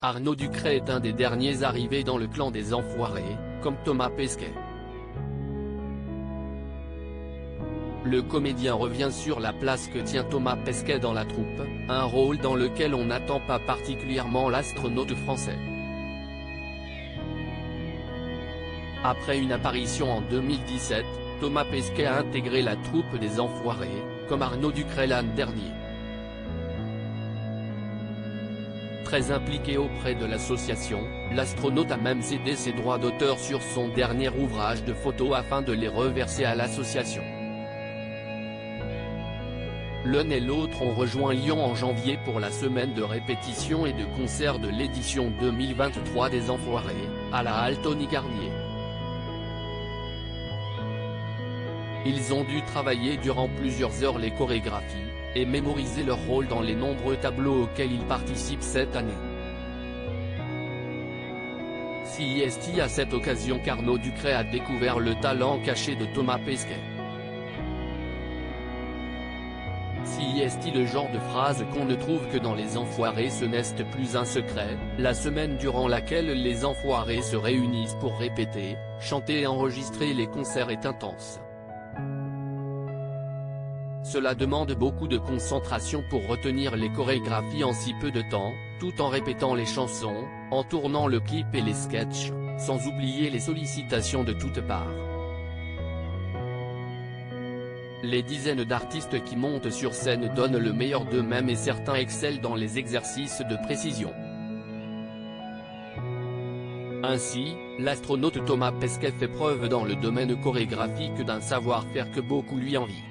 Arnaud Ducret est un des derniers arrivés dans le clan des enfoirés, comme Thomas Pesquet. Le comédien revient sur la place que tient Thomas Pesquet dans la troupe, un rôle dans lequel on n'attend pas particulièrement l'astronaute français. Après une apparition en 2017, Thomas Pesquet a intégré la troupe des enfoirés, comme Arnaud Ducret l'an dernier. Très impliqué auprès de l'association, l'astronaute a même cédé ses droits d'auteur sur son dernier ouvrage de photos afin de les reverser à l'association. L'un et l'autre ont rejoint Lyon en janvier pour la semaine de répétition et de concert de l'édition 2023 des Enfoirés, à la halle Tony Garnier. Ils ont dû travailler durant plusieurs heures les chorégraphies, et mémoriser leur rôle dans les nombreux tableaux auxquels ils participent cette année. CIST à cette occasion qu'Arnaud Ducret a découvert le talent caché de Thomas Pesquet. CIST le genre de phrase qu'on ne trouve que dans Les Enfoirés, ce n'est plus un secret, la semaine durant laquelle les Enfoirés se réunissent pour répéter, chanter et enregistrer les concerts est intense. Cela demande beaucoup de concentration pour retenir les chorégraphies en si peu de temps, tout en répétant les chansons, en tournant le clip et les sketchs, sans oublier les sollicitations de toutes parts. Les dizaines d'artistes qui montent sur scène donnent le meilleur d'eux-mêmes et certains excellent dans les exercices de précision. Ainsi, l'astronaute Thomas Pesquet fait preuve dans le domaine chorégraphique d'un savoir-faire que beaucoup lui envient.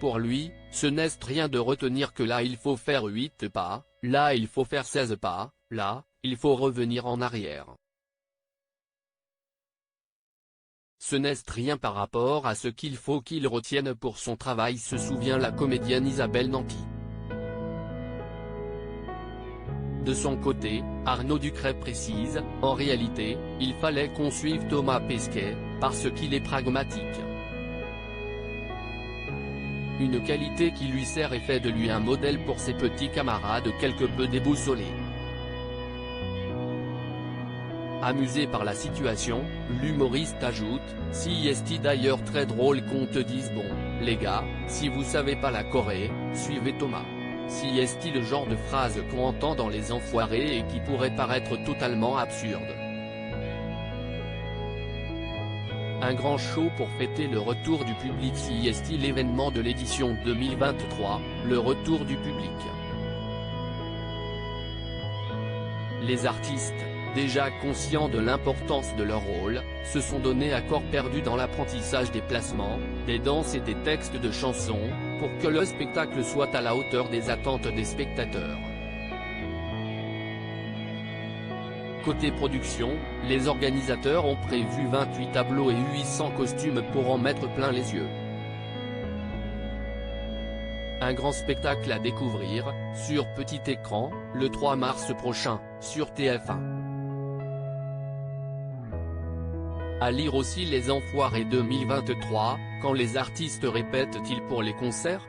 Pour lui, ce n'est rien de retenir que là il faut faire 8 pas, là il faut faire 16 pas, là, il faut revenir en arrière. Ce n'est rien par rapport à ce qu'il faut qu'il retienne pour son travail, se souvient la comédienne Isabelle Nanty. De son côté, Arnaud Ducret précise, en réalité, il fallait qu'on suive Thomas Pesquet, parce qu'il est pragmatique. Une qualité qui lui sert et fait de lui un modèle pour ses petits camarades quelque peu déboussolés. Amusé par la situation, l'humoriste ajoute, « CIST d'ailleurs très drôle qu'on te dise bon, les gars, si vous savez pas la Corée, suivez Thomas. » CIST le genre de phrase qu'on entend dans Les Enfoirés et qui pourrait paraître totalement absurde. Un grand show pour fêter le retour du public. CIST l'événement de l'édition 2023, le retour du public. Les artistes, déjà conscients de l'importance de leur rôle, se sont donnés à corps perdu dans l'apprentissage des placements, des danses et des textes de chansons, pour que le spectacle soit à la hauteur des attentes des spectateurs. Côté production, les organisateurs ont prévu 28 tableaux et 800 costumes pour en mettre plein les yeux. Un grand spectacle à découvrir, sur petit écran, le 3 mars prochain, sur TF1. À lire aussi Les Enfoirés 2023, quand les artistes répètent-ils pour les concerts ?